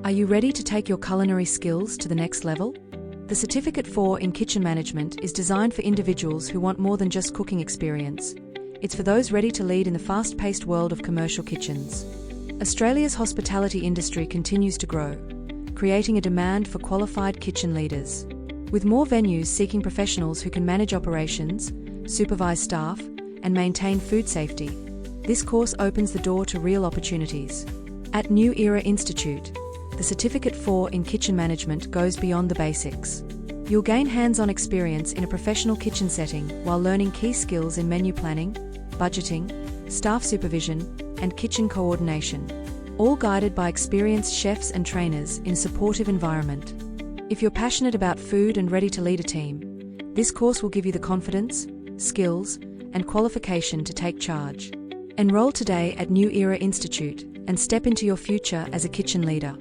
Are you ready to take your culinary skills to the next level? The Certificate 4 in Kitchen Management is designed for individuals who want more than just cooking experience. It's for those ready to lead in the fast-paced world of commercial kitchens. Australia's hospitality industry continues to grow, creating a demand for qualified kitchen leaders. With more venues seeking professionals who can manage operations, supervise staff, and maintain food safety, this course opens the door to real opportunities. At New Era Institute, the Certificate 4 in Kitchen Management goes beyond the basics. You'll gain hands-on experience in a professional kitchen setting while learning key skills in menu planning, budgeting, staff supervision, and kitchen coordination, all guided by experienced chefs and trainers in a supportive environment. If you're passionate about food and ready to lead a team, this course will give you the confidence, skills, and qualification to take charge. Enroll today at New Era Institute and step into your future as a kitchen leader.